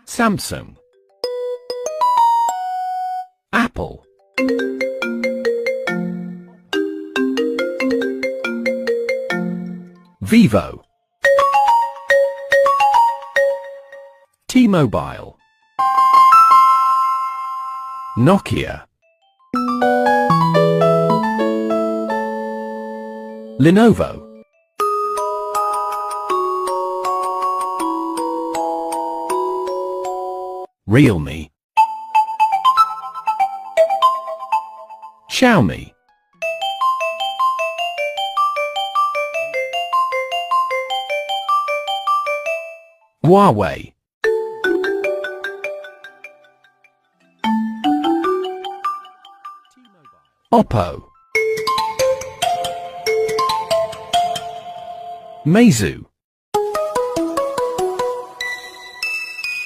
Samsung, Apple, Vivo, T-Mobile, Nokia, Lenovo, Realme, Xiaomi, Huye, oppo, Meizu,